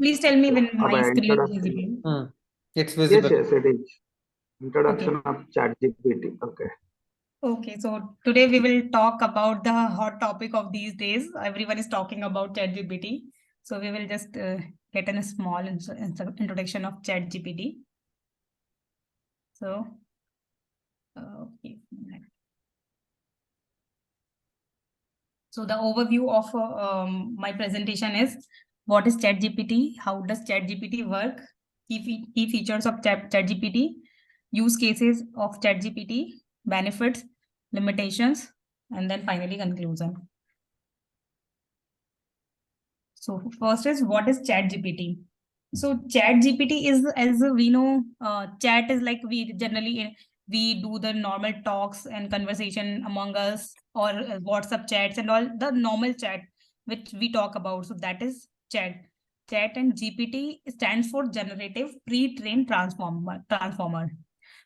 Please tell me when my Our screen is introduction. visible. It's Yes, visible. yes, it is. Okay. Introduction of ChatGPT. Okay. Okay, so today we will talk about the hot topic of these days. Everyone is talking about ChatGPT. So we will just get in a small introduction of ChatGPT. So, okay. So the overview of my presentation is what is ChatGPT, how does ChatGPT work, key features of ChatGPT, use cases of ChatGPT, benefits, limitations, and then finally conclusion. So first is what is ChatGPT? So ChatGPT is, as we know, chat is like we generally we do the normal talks and conversation among us or WhatsApp chats and all the normal chat which we talk about. So that is chat. Chat and GPT stands for generative pre-trained transformer.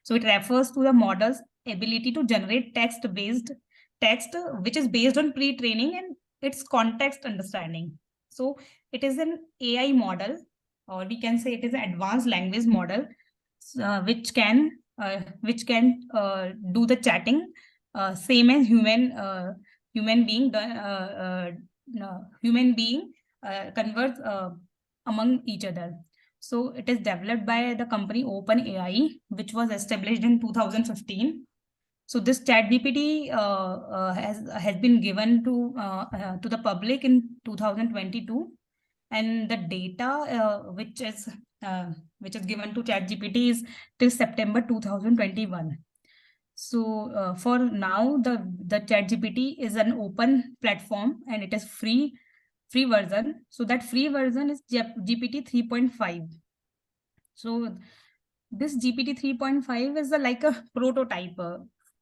So it refers to the model's ability to generate text which is based on pre-training and its context understanding. So it is an AI model, or we can say it is an advanced language model, which can do the chatting, same as human being converse among each other. So it is developed by the company OpenAI, which was established in 2015. So this ChatGPT has been given to the public in 2022, and the data which is given to ChatGPT is till September 2021. So for now, the ChatGPT is an open platform and it is free version. So that free version is GPT 3.5. So this GPT 3.5 is like a prototype.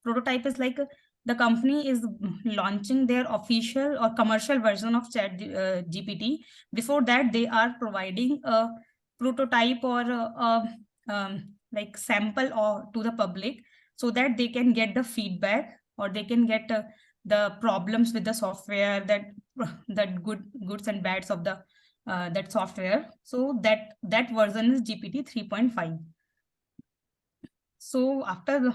Prototype is like the company is launching their official or commercial version of Chat GPT. Before that, they are providing a prototype or like sample or to the public so that they can get the feedback or they can get the problems with the software, that goods and bads of the that software. So that version is GPT 3.5. So after the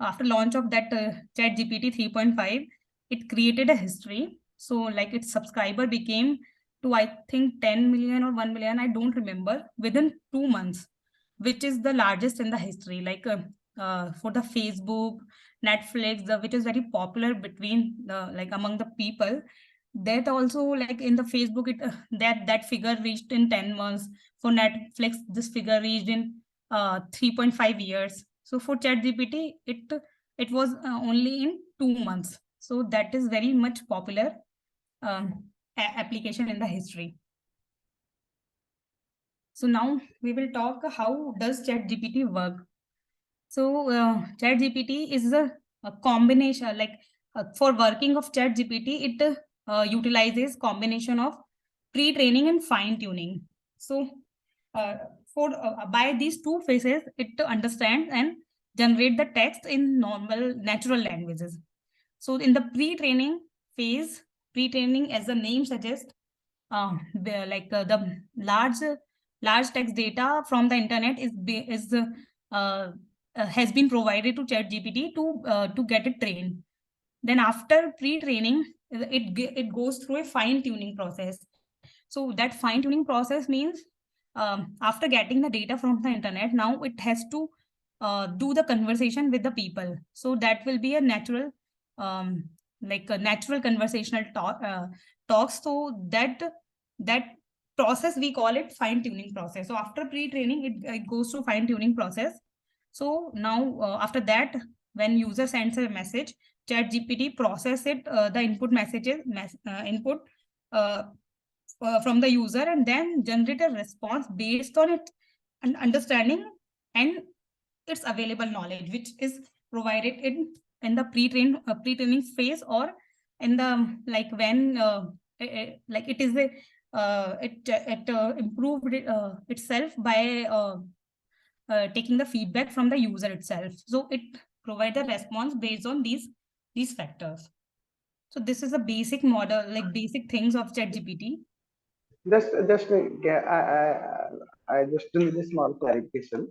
after launch of that Chat GPT 3.5, it created a history. So like its subscriber became to, I think, 10 million or 1 million, I don't remember, within 2 months, which is the largest in the history. Like for the Facebook, Netflix, which is very popular between like among the people, that also, like in the Facebook, it that figure reached in 10 months. For Netflix, this figure reached in 3.5 years. So for ChatGPT, it was only in 2 months. So that is very much popular application in the history. So now we will talk how does ChatGPT work. So ChatGPT is a combination, like for working of ChatGPT, it utilizes combination of pre-training and fine-tuning. So by these two phases, it understands and generate the text in normal natural languages. So in the pre-training phase, pre-training, as the name suggests, the large text data from the internet has been provided to ChatGPT to get it trained. Then after pre-training, it goes through a fine-tuning process. So that fine-tuning process means after getting the data from the internet, now it has to do the conversation with the people. So that will be a natural, like a natural conversational talks. So that process, we call it fine-tuning process. So after pre-training, it goes to fine-tuning process. So now after that, when user sends a message, ChatGPT process it, the input input from the user, and then generate a response based on it and understanding and its available knowledge, which is provided in the pre-training phase, or in the like when like it is a it improved itself by taking the feedback from the user itself. So it provides a response based on these factors. So this is a basic model, like basic things of ChatGPT. I just need a small clarification.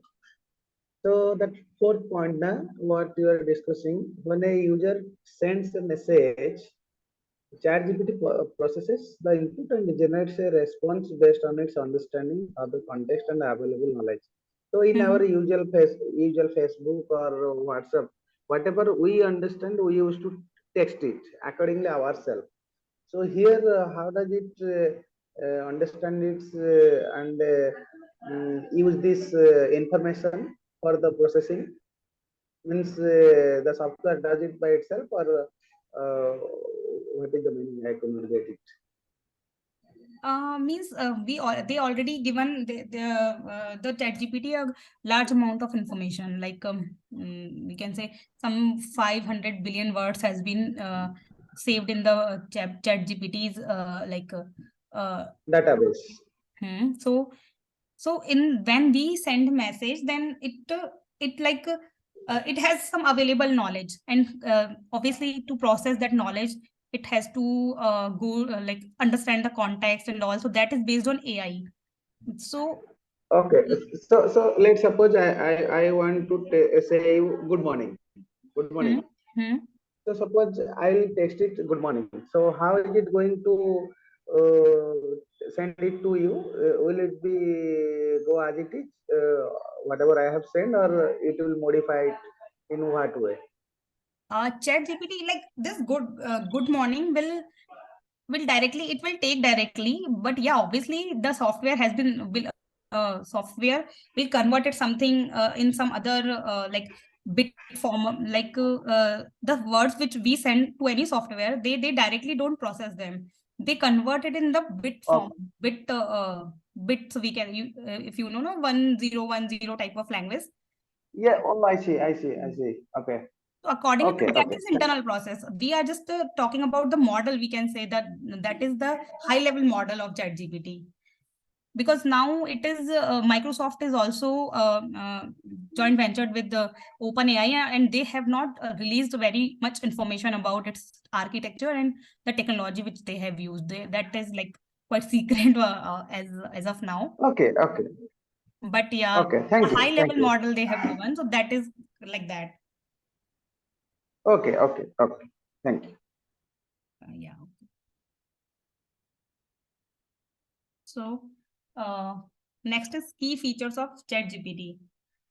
So that fourth point, now, what you are discussing, when a user sends a message, ChatGPT processes the input and generates a response based on its understanding of the context and available knowledge. So in our usual Facebook or WhatsApp, whatever we understand, we used to text it accordingly ourselves. So here, how does it understand it and use this information for the processing? Means the software does it by itself, or what is the meaning? I could not get it. Means they already given the ChatGPT a large amount of information, like we can say some 500 billion words has been saved in the ChatGPT's Database. so in when we send message, then it has some available knowledge, and obviously to process that knowledge, it has to go like understand the context and all. So that is based on AI. So Okay, so let's suppose I want to say good morning. Good morning. hmm, hmm. So suppose I'll text it good morning. So how is it going to send it to you? Will it be go as it is, whatever I have sent, or it will modify it in what way? Chat GPT, like this good morning will directly, it will take directly, but yeah, obviously the software has been will software will convert it something in some other bit form, the words which we send to any software, they directly don't process them, they convert it in the bit form, Okay. bit. So we can, if you know, no, 1010 type of language. Yeah. Oh, I see. Okay. So accordingly, Okay. that Okay. is internal process. We are just talking about the model. We can say that that is the high level model of ChatGPT, because now it is Microsoft is also joint ventured with the OpenAI, and they have not released very much information about its architecture and the technology which they have used. That is like quite secret as of now. Okay. Okay. But yeah, Okay. a Thank high you. Thank level you. model they have given. So that is like that. Okay. Okay. Okay. Thank you. Yeah. So, uh, next is key features of ChatGPT.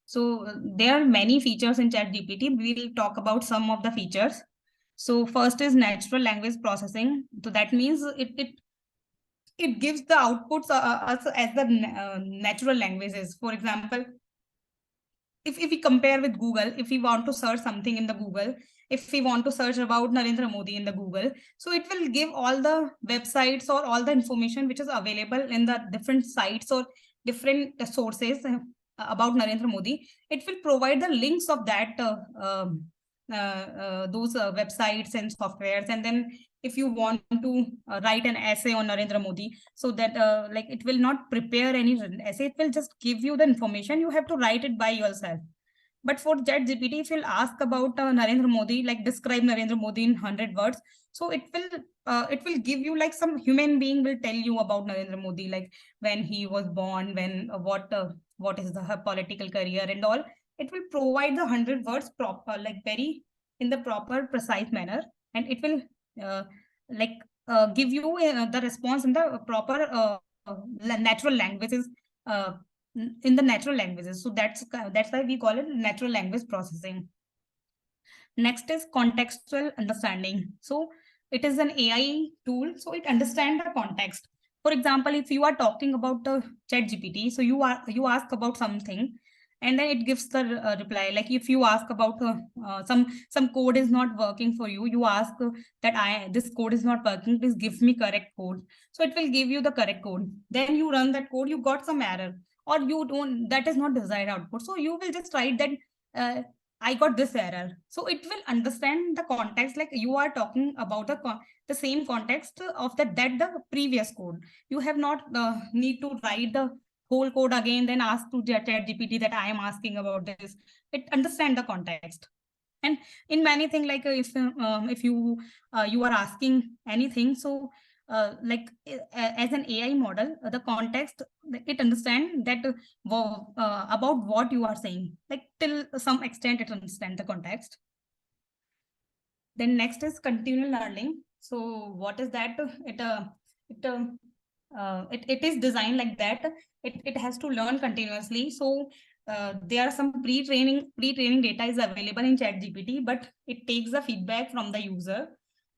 So, there are many features in ChatGPT. We will talk about some of the features. So, first is natural language processing. So, that means it gives the outputs as the natural languages. For example, if we compare with Google, if we want to search something in the Google, if we want to search about Narendra Modi in the Google, so it will give all the websites or all the information which is available in the different sites or different sources about Narendra Modi. It will provide the links of that those websites and softwares, and then if you want to write an essay on Narendra Modi, so that like it will not prepare any essay, it will just give you the information, you have to write it by yourself. But for Chat GPT, if you'll ask about Narendra Modi, like describe Narendra Modi in 100 words, so it will give you like some human being will tell you about Narendra Modi, like when he was born, when what is the her political career and all. It will provide the 100 words proper, like very in the proper precise manner, and it will uh, like give you the response in the proper natural languages, uh, in the natural languages. So that's why we call it natural language processing. Next is contextual understanding. So it is an AI tool, so it understands the context. For example, if you are talking about the Chat GPT, so you ask about something, and then it gives the reply. Like if you ask about some code is not working for you, you ask that I this code is not working. Please give me correct code. So it will give you the correct code. Then you run that code, you got some error, or you don't. That is not desired output. So you will just write that. I got this error. So it will understand the context, like you are talking about the same context of that the previous code. You have not need to write the whole code again, then ask to Chat GPT that I am asking about this. It understand the context. And in many things, like if you you are asking anything, so as an AI model, the context, it understand that about what you are saying, like till some extent it understand the context. Then next is continual learning. So what is that? It is designed like that. It has to learn continuously. So there are some pre-training data is available in ChatGPT, but it takes the feedback from the user,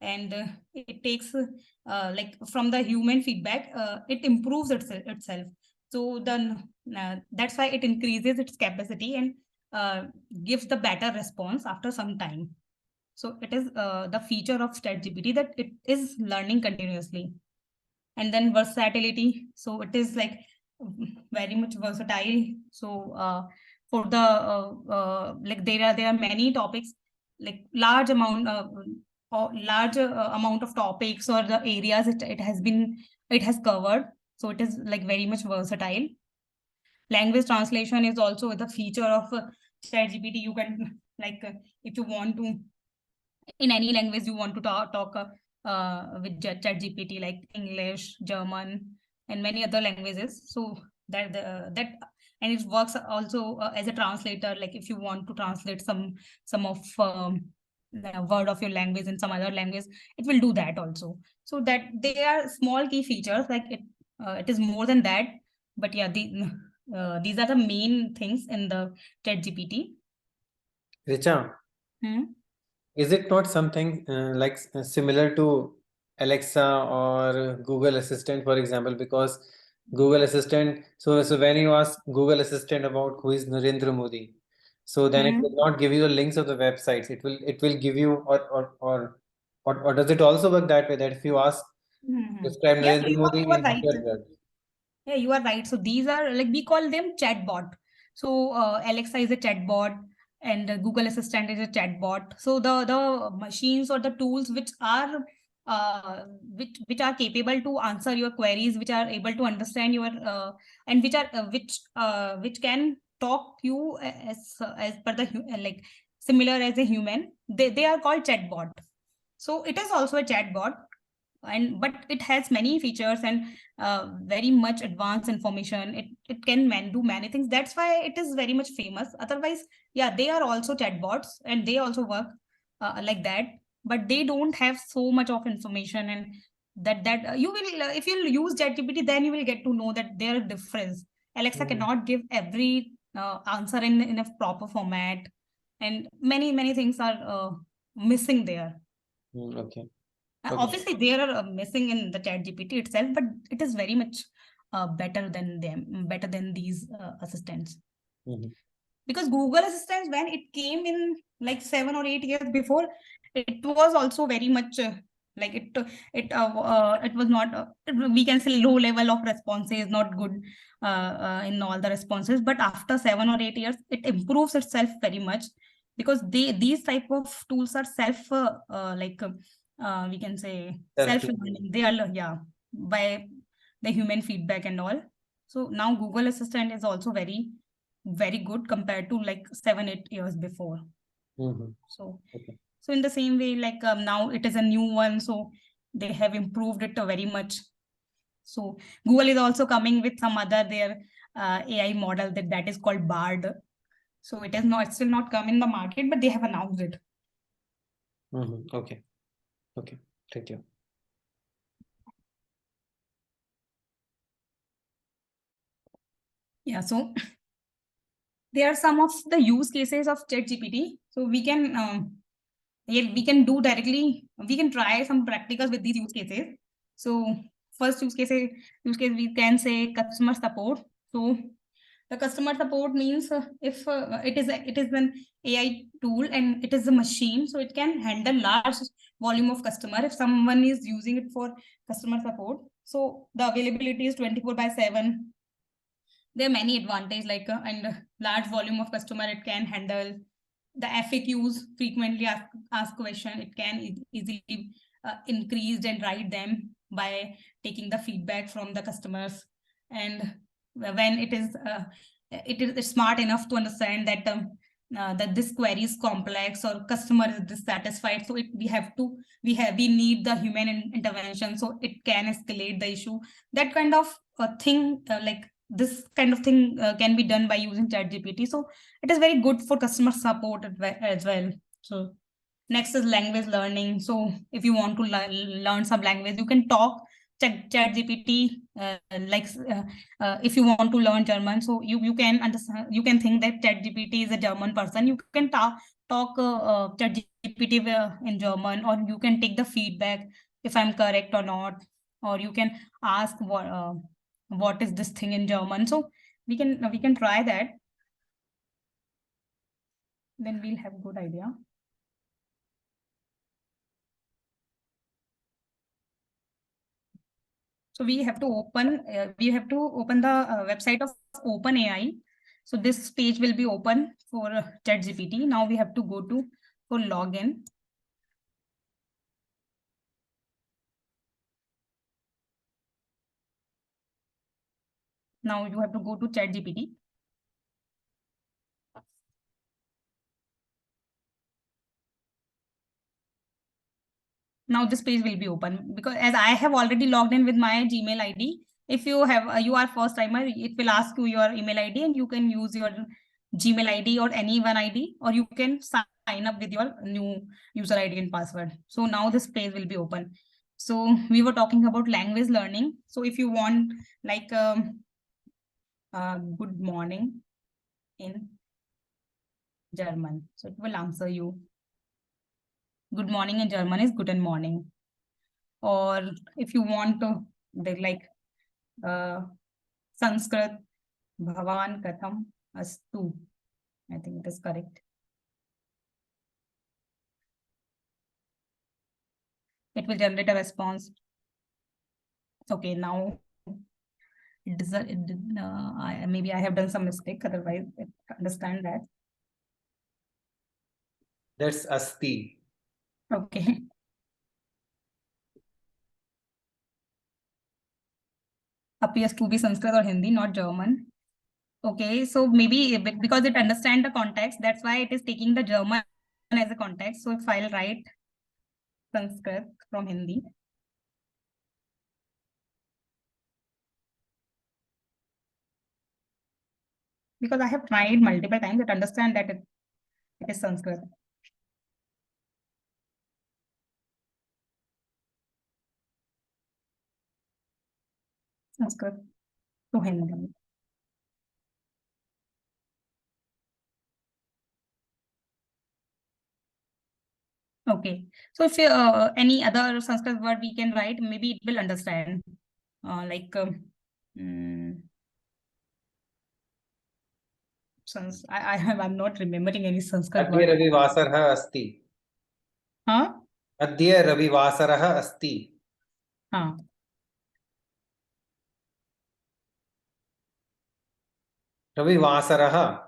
and it takes like from the human feedback, it improves itself. So then that's why it increases its capacity and gives the better response after some time. So it is the feature of ChatGPT that it is learning continuously. And then versatility. So it is like very much versatile. So for the like there are many topics, like large amount of topics or the areas it has covered. So it is like very much versatile. Language translation is also the feature of ChatGPT. You can like if you want to, in any language you want to talk with ChatGPT, like English, German, and many other languages. So that and it works also as a translator. Like if you want to translate some of the word of your language in some other language, it will do that also. So that they are small key features. Like it is more than that. But yeah, these are the main things in the ChatGPT. Richa, Hmm? is it not something similar to Alexa or Google Assistant, for example? Because Google Assistant, so when you ask Google Assistant about who is Narendra Modi, so then it will not give you the links of the websites. It will give you or does it also work that way, that if you ask describe Yeah, Narendra Modi you are in right. 100 words? Yeah, you are right. So these are like, we call them chatbot. So Alexa is a chatbot, and Google Assistant is a chatbot. So the machines or the tools which are capable to answer your queries, which are able to understand your and which can talk you as per the like similar as a human. They are called chatbot. So it is also a chatbot, and but it has many features and very much advanced information. It can do many things. That's why it is very much famous. Otherwise, yeah, they are also chatbots and they also work like that, but they don't have so much of information. And that you will if you use ChatGPT, then you will get to know that there are difference. Alexa cannot give every answer in a proper format, and many things are missing there. Okay. Obviously, they are missing in the Chat GPT itself, but it is very much better than these assistants. Because Google Assistant, when it came in like 7 or 8 years before, it was also very much like it was not we can say low level of responses, not good in all the responses. But after 7 or 8 years, it improves itself very much, because these type of tools are self we can say self-learning. They are yeah, by the human feedback and all. So now Google Assistant is also very good compared to like 7-8 years before. So so in the same way, like now it is a new one, so they have improved it very much. So Google is also coming with some other their AI model that is called Bard. So it is not, it's still not come in the market, but they have announced it. Okay. Thank you. Yeah, so there are some of the use cases of ChatGPT. So we can do directly, we can try some practicals with these use cases. So first use case we can say customer support. So the customer support means if it is an AI tool and it is a machine, so it can handle large volume of customer if someone is using it for customer support. So the availability is 24/7. There are many advantages, like and large volume of customer it can handle. The FAQs, frequently asked question, it can easily increase and write them by taking the feedback from the customers. And when it is smart enough to understand that that this query is complex or customer is dissatisfied, so we need the human intervention, so it can escalate the issue. That kind of thing, like this kind of thing can be done by using ChatGPT. So it is very good for customer support as well. So next is language learning. So if you want to learn some language, you can talk ChatGPT. If you want to learn German, so you can understand, you can think that ChatGPT is a German person. You can talk ChatGPT in German, or you can take the feedback if I'm correct or not, or you can ask what is this thing in German. So we can try that. Then we'll have a good idea. So we have to open the website of OpenAI. So this page will be open for ChatGPT. Now we have to go to for login. Now you have to go to ChatGPT. Now this page will be open, because as I have already logged in with my Gmail ID. If you have you are first timer, it will ask you your email ID, and you can use your Gmail ID or any one ID, or you can sign up with your new user ID and password. So now this page will be open. So we were talking about language learning. So if you want like good morning in German, so it will answer you. Good morning in German is guten Morning. Or if you want to like Sanskrit, Bhavan Katham Astu. I think it is correct. It will generate a response. Okay, now maybe I have done some mistake, otherwise I understand that. That's Asti. Okay. Appears to be Sanskrit or Hindi, not German. Okay, so maybe because it understands the context, that's why it is taking the German as a context. So if I'll write Sanskrit from Hindi. Because I have tried multiple times, it understand that it is Sanskrit. Sanskrit to Hindi. Okay, so if any other Sanskrit word we can write, maybe it will understand. I'm not remembering any Sanskrit Adya word. Ravivasarah Asti. Huh? Adya Ravivasarah Asti. Huh. Ravivasarah.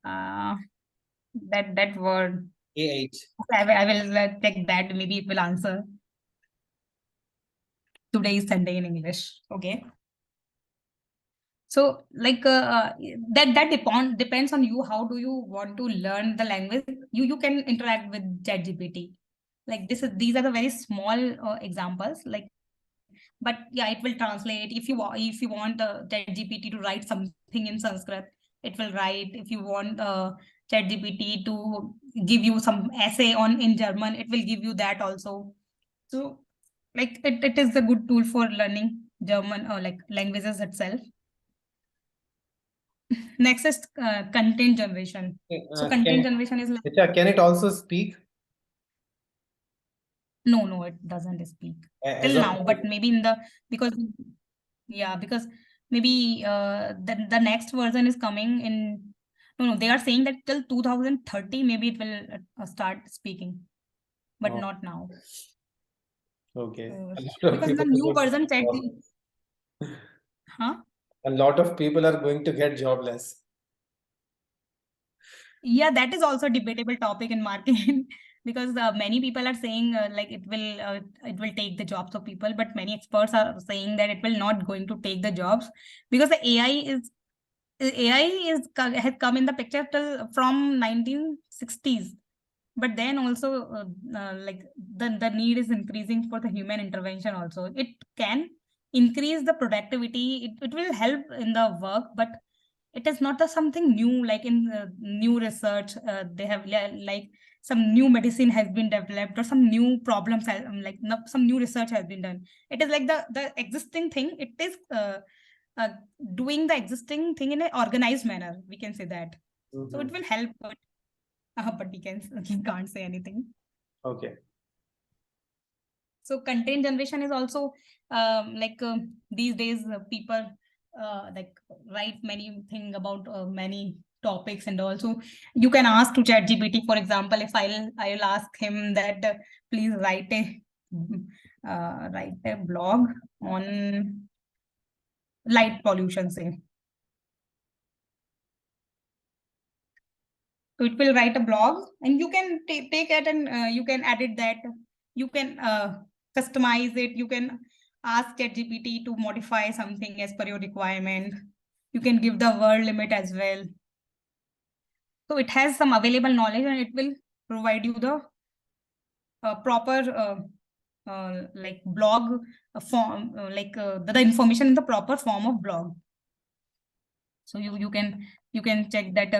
That word. AH. I will take that. Maybe it will answer. Today is Sunday in English. Okay. So like that depends on you. How do you want to learn the language? You can interact with ChatGPT. Like these are the very small examples. Like, but yeah, it will translate. If you want ChatGPT to write something in Sanskrit, it will write. If you want ChatGPT to give you some essay in German, it will give you that also. So like it is a good tool for learning German or like languages itself. Next is content generation. So content generation is like, can it also speak? no, it doesn't speak As till of now, but maybe because maybe the next version is coming in. No, they are saying that till 2030 maybe it will start speaking, but not now. Okay. Because the new version A lot of people are going to get jobless. Yeah, that is also a debatable topic in marketing because many people are saying like it will take the jobs of people, but many experts are saying that it will not going to take the jobs because the AI is AI has come in the picture till from 1960s, but then also like the need is increasing for the human intervention also. It can increase the productivity, it will help in the work, but it is not something new, like in new research they have like some new medicine has been developed or some new problems like some new research has been done. It is like the existing thing, it is doing the existing thing in an organized manner, we can say that. So it will help, but we can't say anything. Okay. So content generation is also like these days people like write many thing about many topics, and also you can ask to Chat GPT, for example, if I'll ask him that please write a blog on light pollution, say. So it will write a blog, and you can take it and you can edit that. You can customize it. You can ask ChatGPT to modify something as per your requirement. You can give the word limit as well. So it has some available knowledge, and it will provide you the proper like blog form, like the information in the proper form of blog. So you can check that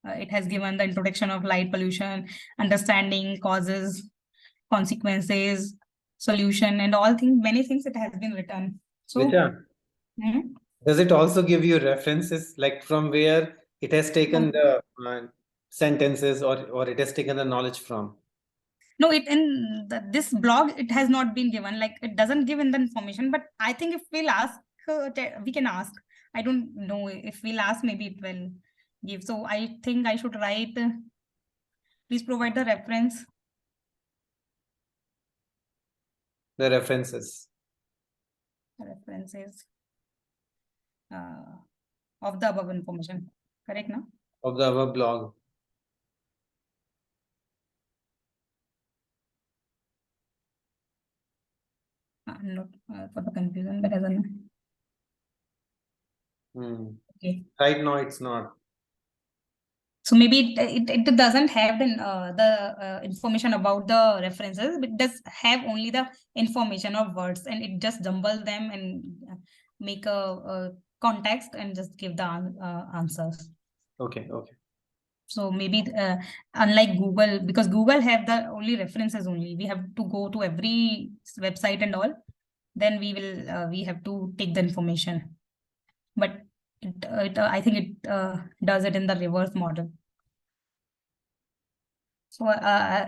it has given the introduction of light pollution, understanding causes, consequences, solution, and all things, many things it has been written. So Richa, does it also give you references, like from where it has taken the sentences, or it has taken the knowledge from? no, it in this blog it has not been given, like it doesn't give in the information, but I think if we'll ask we can ask. I don't know, if we'll ask maybe it will give. So I think I should write please provide the reference. The references References of the above information, correct now? of the our blog. Not for the confusion, but as an okay. Right now, it's not. So maybe it doesn't have the information about the references, but it does have only the information of words, and it just jumble them and make a context and just give the answers. Okay. So maybe unlike Google, because Google have the only references only, we have to go to every website and all, then we have to take the information. But I think it does it in the reverse model. So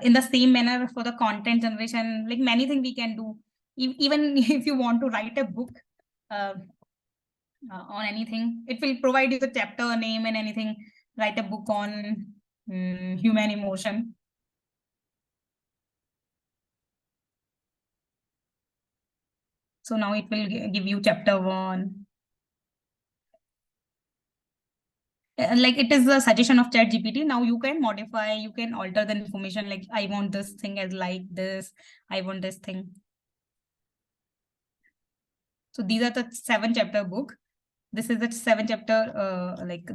in the same manner for the content generation, like many things we can do. Even if you want to write a book on anything, it will provide you the chapter name and anything. Write a book on human emotion. So now it will give you chapter 1. Like it is a suggestion of Chat GPT. Now you can modify, you can alter the information. Like I want this thing as like this. I want this thing. So these are the 7-chapter book. This is the 7-chapter, like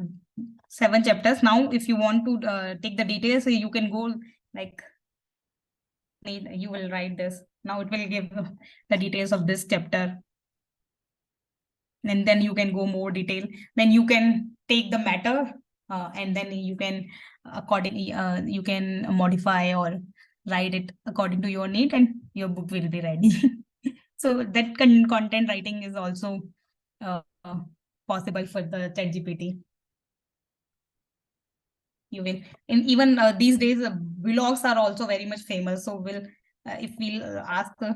7 chapters. Now, if you want to take the details, you can go like you will write this. Now it will give the details of this chapter. And then you can go more detail. Then you can take the matter and then you can accordingly you can modify or write it according to your need, and your book will be ready. So that content writing is also possible for the Chat GPT. You will, and even these days vlogs are also very much famous. So we'll if we'll ask to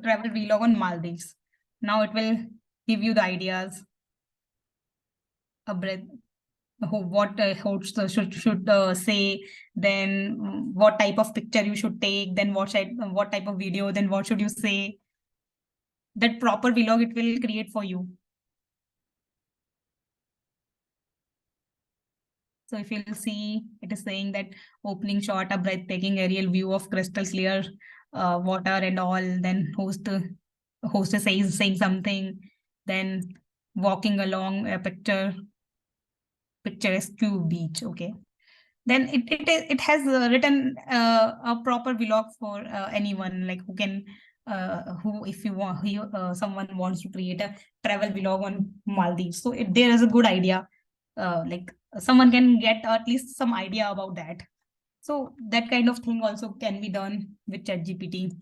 travel vlog on Maldives. Now it will give you the ideas, a breath, what hosts should say, then what type of picture you should take, then what type of video, then what should you say. That proper vlog it will create for you. So if you'll see, it is saying that opening shot, a breathtaking aerial view of crystal clear water and all. Then host is saying something. Then walking along a picturesque beach. Okay. Then it has written a proper vlog for anyone, like who can who if you want someone wants to create a travel vlog on Maldives. So there is a good idea, like someone can get at least some idea about that. So that kind of thing also can be done with ChatGPT.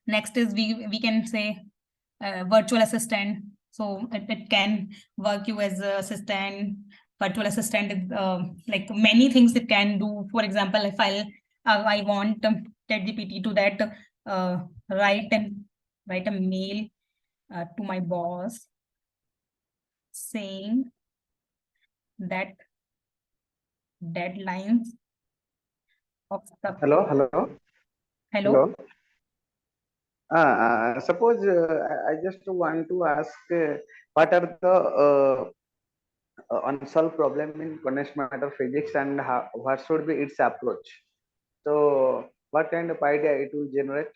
Next is we can say virtual assistant. So it can work you as a assistant. Virtual assistant is like many things it can do. For example, if I want ChatGPT to that write a mail to my boss saying that deadlines of the Hello. Suppose I just want to ask what are the unsolved problem in condensed matter physics and what should be its approach? So, what kind of idea it will generate?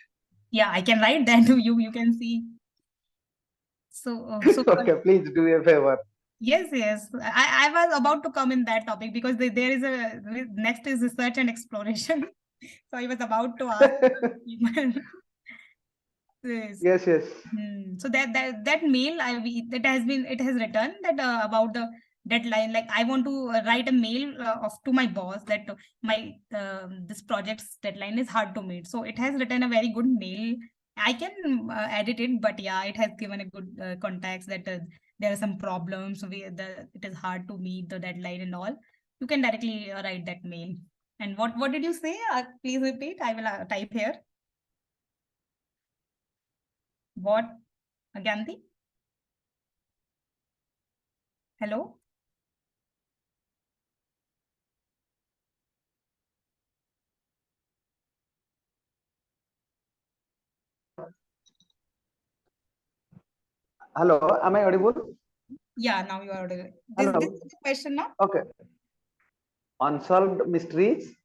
Yeah, I can write that. You can see. So Okay, please do a favor. yes. I was about to come in that topic because there is a next is research and exploration. So I was about to ask this. Yes. So that mail it has written that about the deadline. Like I want to write a mail of to my boss that my this project's deadline is hard to meet. So it has written a very good mail. I can edit it, but yeah, it has given a good context that there are some problems. It is hard to meet the deadline and all. You can directly write that mail. And what did you say? Please repeat. I will type here. What, Gandhi? Hello? Hello, am I audible? Yeah, now you are audible. This Hello. is the question now? Okay. Unsolved mysteries.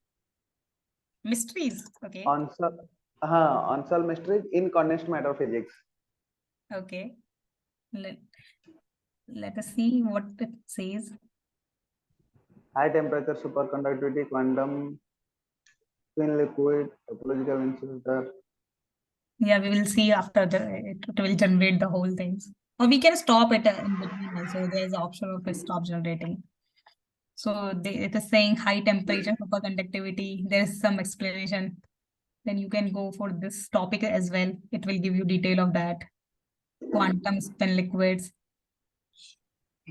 Mysteries. Okay. Unsolved mysteries in condensed matter physics. Okay. Let us see what it says. High temperature superconductivity, quantum, twin liquid, topological insulator. Yeah, we will see after it will generate the whole things. Or we can stop it in between also. There is an option of it stop generating. So it is saying high temperature superconductivity. There is some explanation. Then you can go for this topic as well. It will give you detail of that. Quantum spin liquids.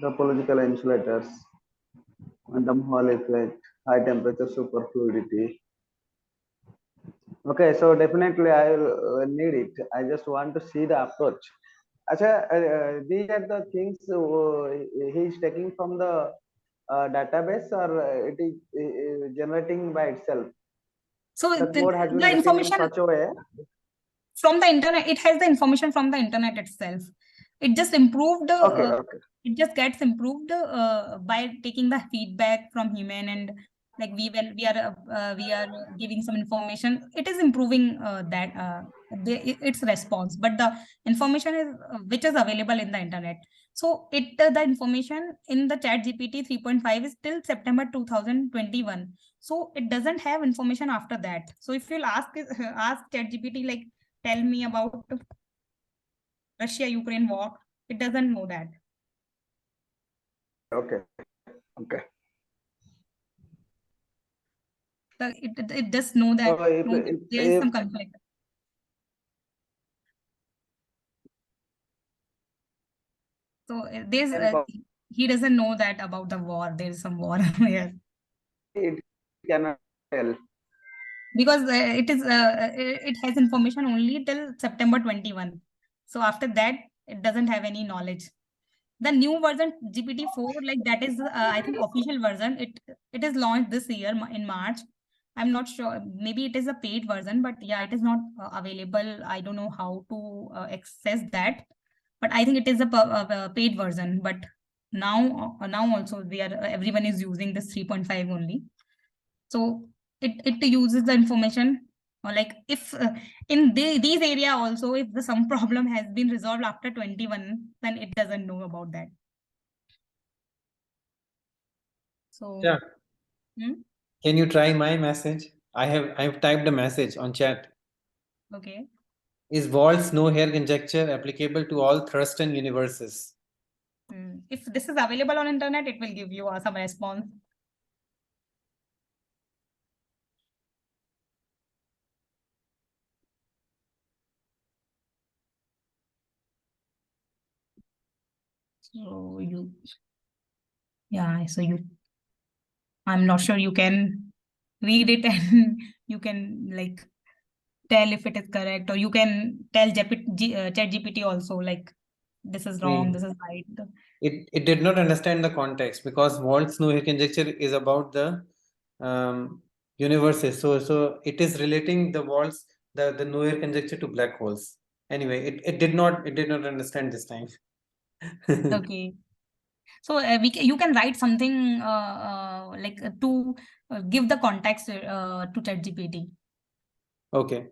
Topological insulators, quantum Hall effect, high temperature superfluidity. Okay, so definitely I will need it. I just want to see the approach. Acha, these are the things he is taking from the database, or it is generating by itself. So The code has been the written in information such a way. from the internet, it has the information from the internet itself. It just improved. Okay. It just gets improved by taking the feedback from human, and like we are giving some information. It is improving its response, but the information is which is available in the internet. So the information in the Chat GPT 3.5 is till September 2021. So it doesn't have information after that. So if you'll ask Chat GPT, like, tell me about Russia-Ukraine war, it doesn't know that. Okay. So it does know that there is some conflict. So he doesn't know that about the war. There is some war here. It cannot tell. Because it has information only till September 21. So after that, it doesn't have any knowledge. The new version GPT-4, like that is I think official version. It is launched this year in March. I'm not sure. Maybe it is a paid version, but yeah, it is not available. I don't know how to access that. But I think it is a paid version. But now also everyone is using this 3.5 only. So it uses the information, or like if in these area also, if some problem has been resolved after 21, then it doesn't know about that. So Yeah. Can you try my message? I've typed a message on chat. Okay. Is Wald's no-hair conjecture applicable to all Thurston universes? If this is available on internet, it will give you some response. So I'm not sure you can read it and you can like tell if it is correct, or you can tell ChatGPT also like this is wrong, this is right. It did not understand the context, because Wald's no-hair conjecture is about the universes. So it is relating the no-hair conjecture to black holes. Anyway, it did not understand this time. Okay. So you can write something to give the context to ChatGPT. Okay.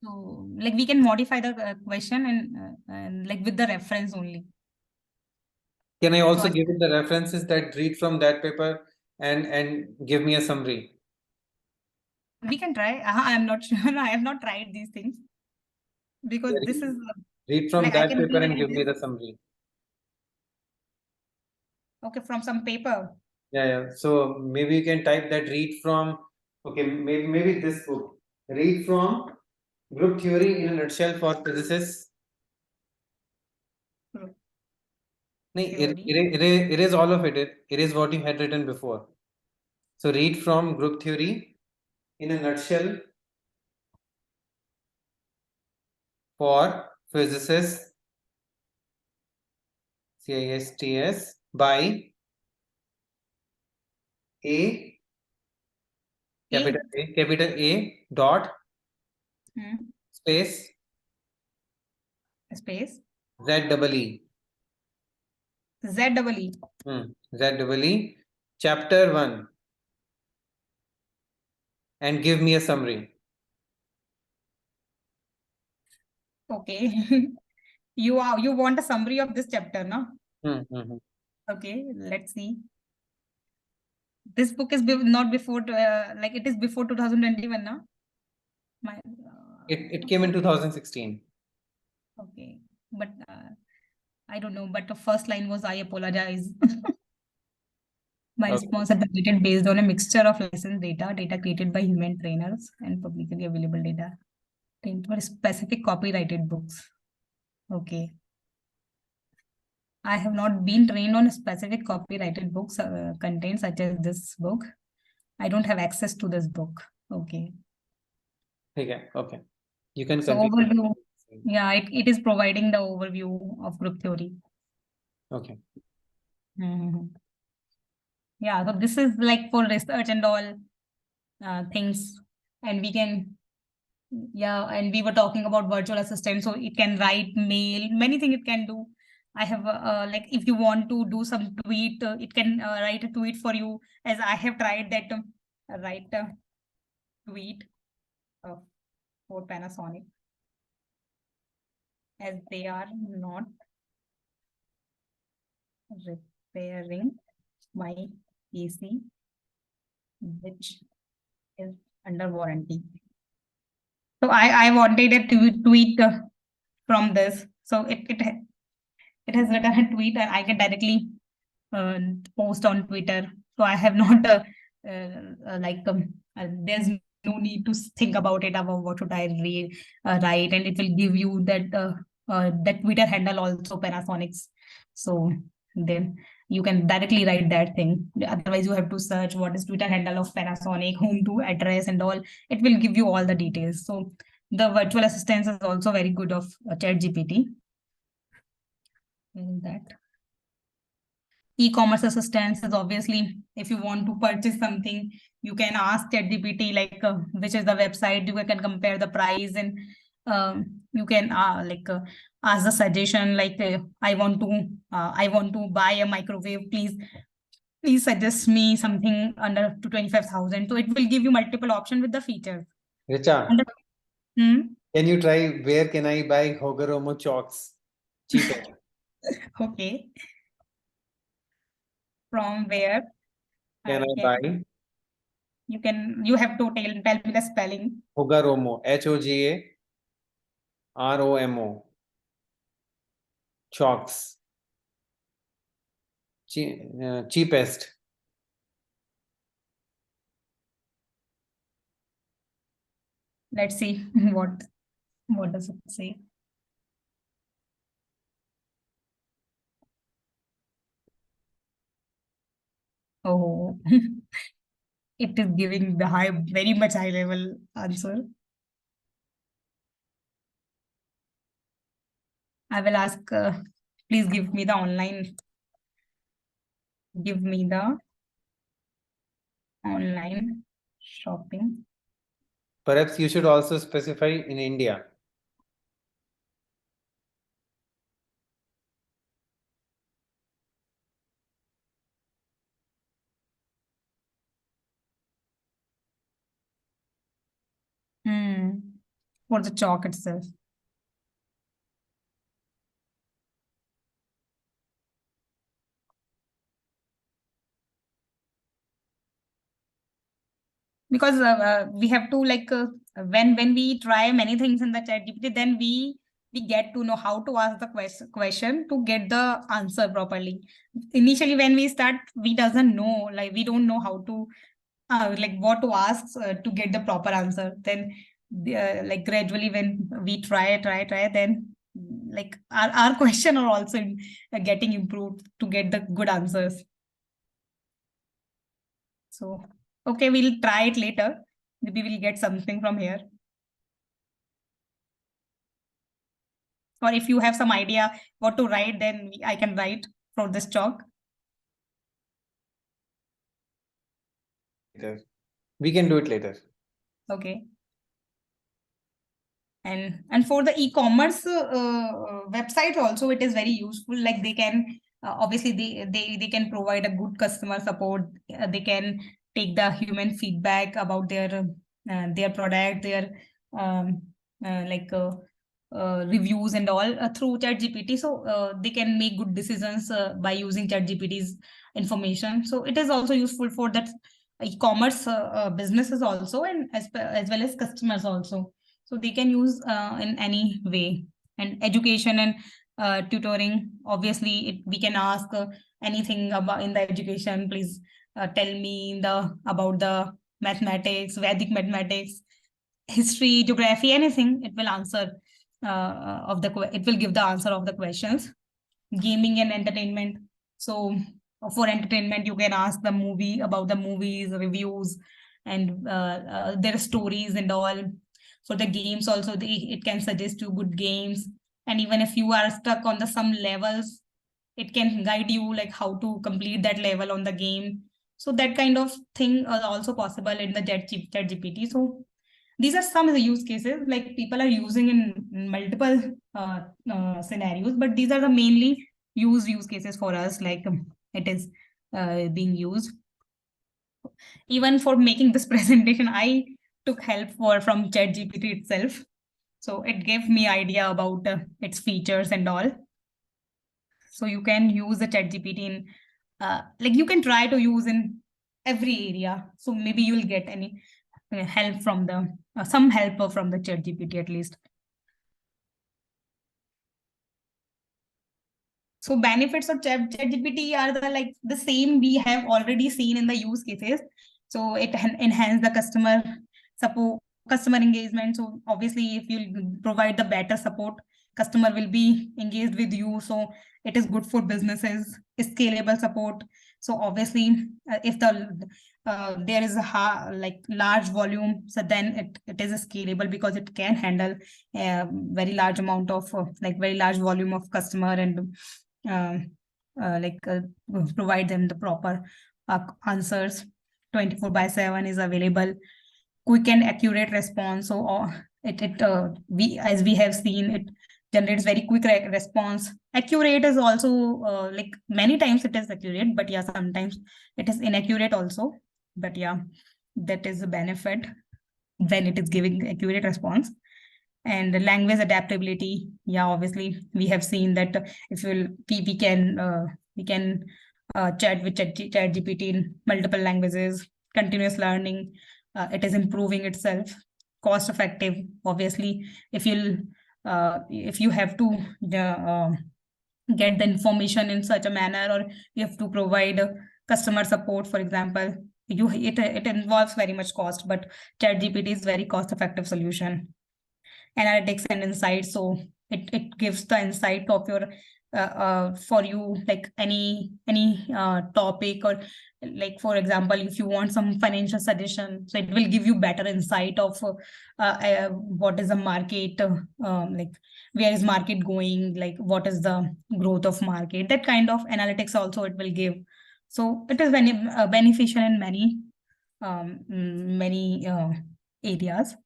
So like we can modify the question and like with the reference only. Can I also So give it the references that read from that paper and give me a summary? we can try. I'm not sure. I have not tried these things because this is Read from like I that can paper and implement give me this. the summary. Okay, from some paper. Yeah. So maybe you can type that read from, okay, maybe this book. Read from Group Theory in a Nutshell for Physicists. Erase all of it. Erase what you had written before. So read from Group Theory in a Nutshell for Physicists, CISTS, by capital A dot space Space ZEE. ZEE. ZEE, chapter 1, and give me a summary. Okay. You want a summary of this chapter, no? Okay, let's see. This book is not before like it is before 2021, no? It came in 2016. Okay, but I don't know. But the first line was, "I apologize." My response is written based on a mixture of licensed data created by human trainers, and publicly available data trained for specific copyrighted books. Okay. I have not been trained on specific copyrighted books content such as this book. I don't have access to this book. Okay. Okay. You can So continue. overview. Yeah, it is providing the overview of group theory. Okay. Yeah, so this is like for research and all things, and we can, and we were talking about virtual assistant, so it can write mail, many things it can do. I have like if you want to do some tweet, it can write a tweet for you, as I have tried that write a tweet for Panasonic, as they are not repairing my AC, which is under warranty. So I wanted a tweet from this. So it has written a tweet, and I can directly post on Twitter. So I have not there's no need to think about it, about what should I read, write, and it will give you that Twitter handle also, Panasonic's. So then you can directly write that thing. Otherwise, you have to search what is Twitter handle of Panasonic, whom to address, and all. It will give you all the details. So the virtual assistant is also very good of ChatGPT. That e-commerce assistance is obviously, if you want to purchase something, you can ask ChatGPT like which is the website, you can compare the price, and you can ask the suggestion like I want to buy a microwave, please suggest me something under to 25,000. So it will give you multiple options with the features. Richa, can you try where can I buy Hogoromo chalks cheaper? Okay. From where Can I buy you have to tell me the spelling. Hogoromo, HOGAROMO chalks cheapest? Let's see what does it say. Oh, it is giving the very much high level answer. I will ask, please give me the online shopping. Perhaps you should also specify in India. For the chalk itself. Because we have to when we try many things in the chat GPT, then we get to know how to ask the question to get the answer properly. Initially when we start, we don't know how to what to ask to get the proper answer. Then gradually when we try, then our question are also getting improved to get the good answers. So okay, we'll try it later. Maybe we'll get something from here. Or if you have some idea what to write, then I can write for this chalk. We can do it later. Okay. And for the e-commerce website also, it is very useful. Like they can obviously they can provide a good customer support. They can take the human feedback about their product, their reviews and all through ChatGPT. So they can make good decisions by using ChatGPT's information. So it is also useful for that e-commerce businesses also, and as well as customers also. So they can use in any way. And education and tutoring, obviously we can ask anything about in the education. Please tell me about the mathematics, Vedic mathematics, history, geography, anything. It will answer it will give the answer of the questions. Gaming and entertainment. So for entertainment, you can ask the movies, reviews, and their stories and all. For the games also, it can suggest you good games. And even if you are stuck on some levels, it can guide you like how to complete that level on the game. So that kind of thing is also possible in the ChatGPT. So these are some of the use cases like people are using in multiple scenarios, but these are the mainly use cases for us. It is being used. Even for making this presentation, I took help from ChatGPT itself. So it gave me idea about its features and all. So you can use the ChatGPT in you can try to use in every area. So maybe you'll get any help from some help from the ChatGPT at least. So benefits of ChatGPT are the same we have already seen in the use cases. So it enhance the customer engagement. So obviously, if you provide the better support, customer will be engaged with you. So it is good for businesses. Scalable support. So obviously, if there is a large volume, so then it is scalable because it can handle a very large amount of very large volume of customer and provide them the proper answers. 24/7 is available. Quick and accurate response. So as we have seen, it generates very quick response. Accurate is also like many times it is accurate, but yeah, sometimes it is inaccurate also. But yeah, that is the benefit when it is giving accurate response. And the language adaptability, yeah, obviously we have seen that if we can chat with chat GPT in multiple languages, continuous learning, it is improving itself, cost effective. Obviously, if you have to get the information in such a manner, or you have to provide customer support, for example, it involves very much cost, but chat GPT is very cost effective solution. Analytics and insights, so it gives the insight of your for you, like any topic, or like for example, if you want some financial suggestion, so it will give you better insight of what is the market, like where is market going, like what is the growth of market, that kind of analytics also it will give. So it is beneficial in many areas.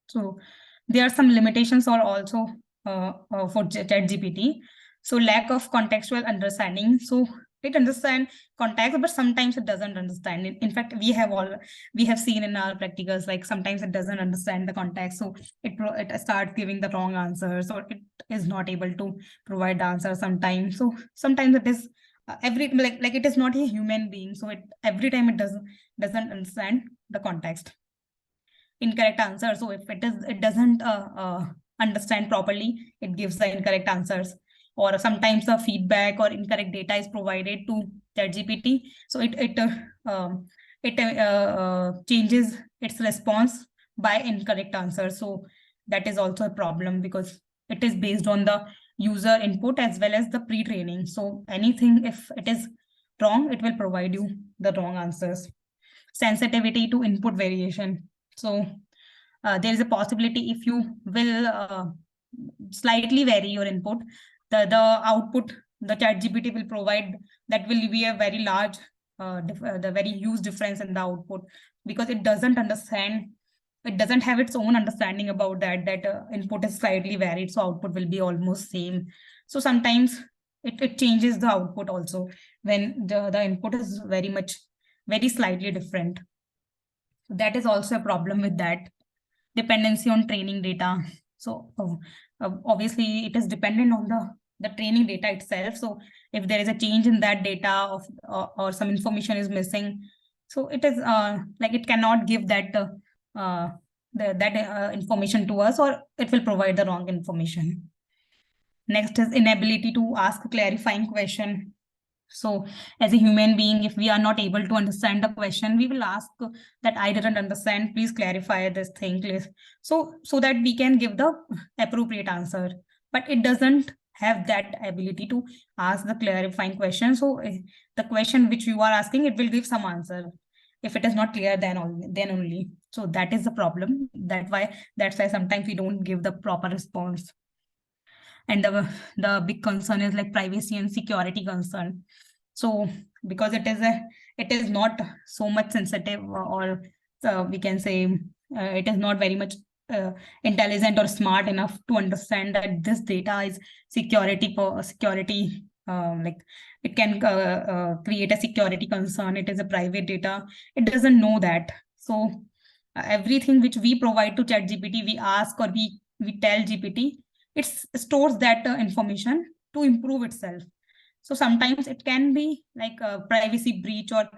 So there are some limitations or also for ChatGPT. So lack of contextual understanding. So it understands context, but sometimes it doesn't understand. In fact, we have seen in our practicals, like sometimes it doesn't understand the context, so it starts giving the wrong answers, or it is not able to provide the answer sometimes. So sometimes it is like it is not a human being, so every time it doesn't understand the context. Incorrect answer. So if it doesn't understand properly, it gives the incorrect answers. Or sometimes the feedback or incorrect data is provided to ChatGPT, so it changes its response by incorrect answer. So that is also a problem, because it is based on the user input as well as the pre-training. So anything, if it is wrong, it will provide you the wrong answers. Sensitivity to input variation. So there is a possibility, if you will slightly vary your input, the output the ChatGPT will provide, that will be a very large the very huge difference in the output, because it doesn't understand, it doesn't have its own understanding about that input is slightly varied, so output will be almost same. So sometimes it changes the output also when the input is very slightly different. So that is also a problem with that. Dependency on training data. So obviously it is dependent on the training data itself. So if there is a change in that data or some information is missing, so it is like it cannot give that information to us, or it will provide the wrong information. Next is inability to ask clarifying question. So as a human being, if we are not able to understand the question, we will ask that I didn't understand, please clarify this thing, please. So that we can give the appropriate answer. But it doesn't have that ability to ask the clarifying question. So the question which you are asking, it will give some answer. If it is not clear, then only. So that is the problem. That's why sometimes we don't give the proper response. And the big concern is like privacy and security concern. So because it is not so much sensitive, or we can say it is not very much intelligent or smart enough to understand that this data is security like it can create a security concern, it is a private data, it doesn't know that. So everything which we provide to ChatGPT, we ask, or we tell GPT, it stores that information to improve itself. So sometimes it can be like a privacy breach or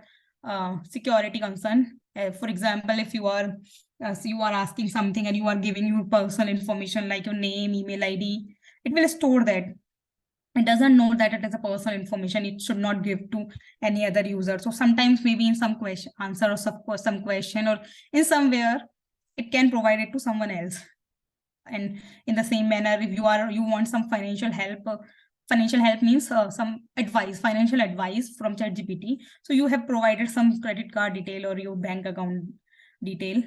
security concern. For example, if you are asking something and you are giving your personal information like your name, email ID, it will store that. It doesn't know that it is a personal information. It should not give to any other user. So sometimes maybe in some question answer or some question, or in somewhere, it can provide it to someone else. And in the same manner, if you want some financial help means some advice, financial advice from ChatGPT. So you have provided some credit card detail or your bank account detail,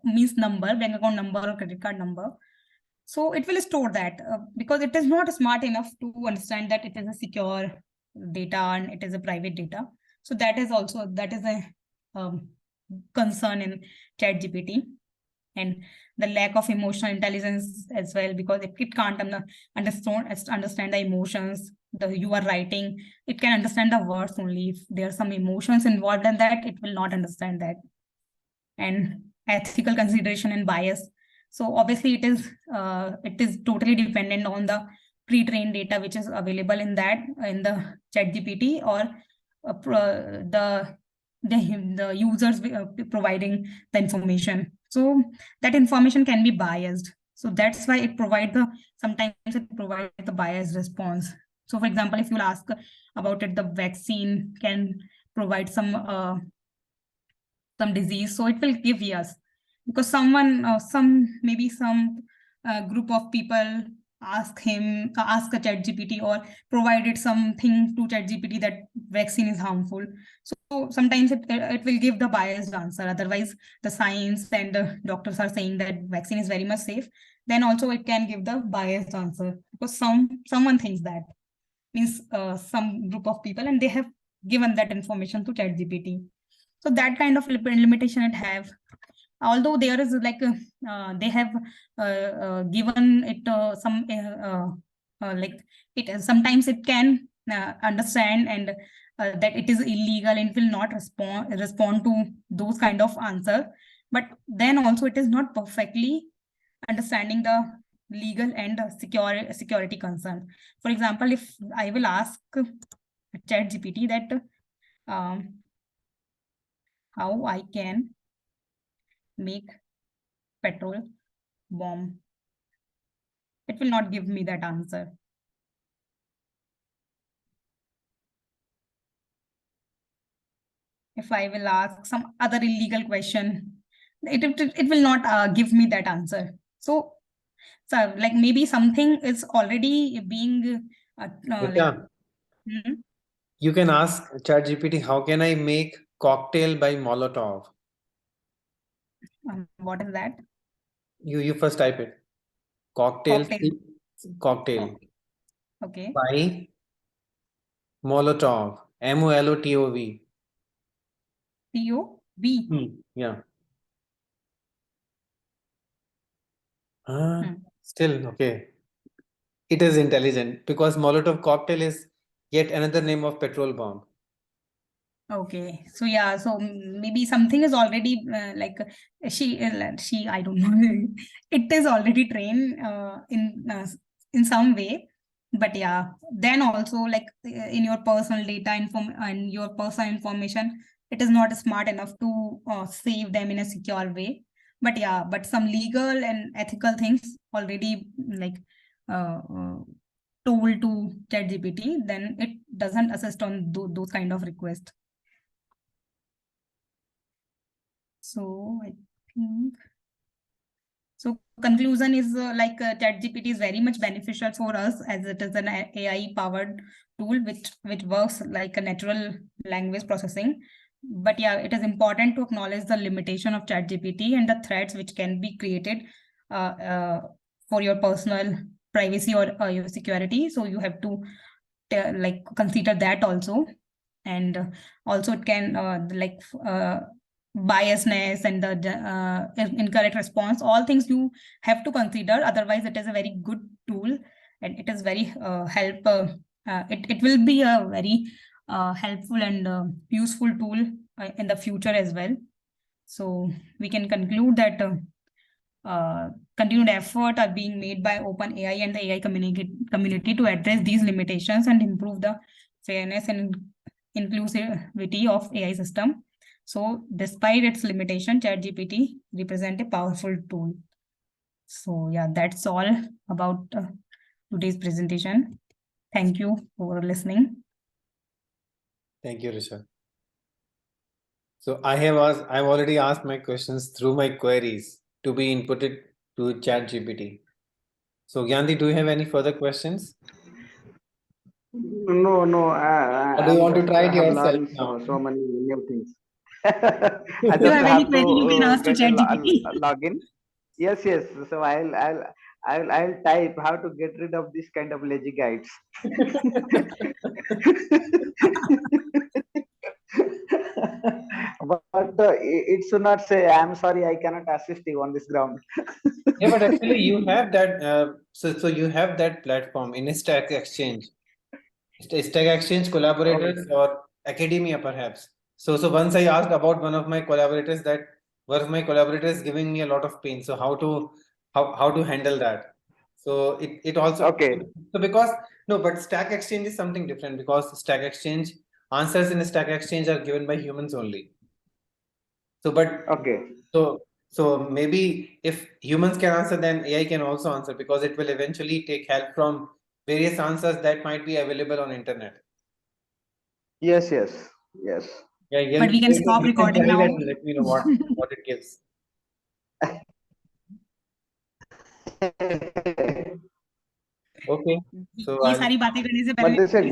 means bank account number or credit card number. So it will store that because it is not smart enough to understand that it is a secure data and it is a private data. So that is a concern in ChatGPT. and the lack of emotional intelligence as well, because it can't understand the emotions you are writing. It can understand the words only. If there are some emotions involved in that, it will not understand that. And ethical consideration and bias. So obviously it is totally dependent on the pre-trained data which is available in the chat GPT, or the users providing the information. So that information can be biased. So that's why sometimes it provides the biased response. So for example, if you ask about it, the vaccine can provide some disease, so it will give yes, because some group of people ask a chat GPT, or provided something to chat GPT that vaccine is harmful. So sometimes it will give the biased answer. Otherwise, the science and the doctors are saying that vaccine is very much safe, then also it can give the biased answer, because someone thinks that, means some group of people, and they have given that information to chat GPT. So that kind of limitation it have. Although there is they have given it like it sometimes it can understand, and that it is illegal and will not respond to those kind of answer. But then also it is not perfectly understanding the legal and security concern. For example, if I will ask chat GPT that how I can make petrol bomb, it will not give me that answer. If I will ask some other illegal question, it will not give me that answer. So like maybe something is already being You can ask ChatGPT, how can I make cocktail by Molotov? What is that? You first type it. Cocktail. Cocktail. Okay. By Molotov. MOLOTOV. TOV. Yeah. Still okay. It is intelligent because Molotov cocktail is yet another name of petrol bomb. Okay, so yeah, so maybe something is already she I don't know. It is already trained in some way, but yeah, then also like in your personal data and your personal information, it is not smart enough to save them in a secure way. But yeah, but some legal and ethical things already like told to ChatGPT, then it doesn't assist on those kind of requests. So I think so. Conclusion is ChatGPT is very much beneficial for us, as it is an AI powered tool which works like a natural language processing. But yeah, it is important to acknowledge the limitation of ChatGPT and the threats which can be created for your personal privacy or your security. So you have to consider that also. And also it can biasness and the incorrect response, all things you have to consider. Otherwise it is a very good tool, and it is very it will be a very helpful and useful tool in the future as well. So we can conclude that continued effort are being made by OpenAI and the AI community to address these limitations and improve the fairness and inclusivity of AI system. So despite its limitation, ChatGPT represents a powerful tool. So yeah, that's all about today's presentation. Thank you for listening. Thank you, Rishabh. So I've already asked my questions through my queries to be inputted to ChatGPT. So Gyanti, do you have any further questions? No. Or do you want to try it I have yourself learned now? so many new things. If I you just have any have query, you can to ask to get a ChatGPT. login. Yes. So I'll type how to get rid of this kind of lazy guides. But but it should not say, I'm sorry, I cannot assist you on this ground. Yeah, but actually you have that, so you have that platform in Stack Exchange. Stack Exchange collaborators or academia perhaps. So once I asked about one of my collaborators that one of my collaborators giving me a lot of pain. So how to handle that? So it also Okay. so because no, but Stack Exchange is something different because Stack Exchange answers in Stack Exchange are given by humans only. So but Okay. so maybe if humans can answer, then AI can also answer because it will eventually take help from various answers that might be available on internet. Yes. Yeah, But we can stop you can recording try now. that and let me know what it gives. Okay, so ये I'll सारी बातें करने से But पहले this is a good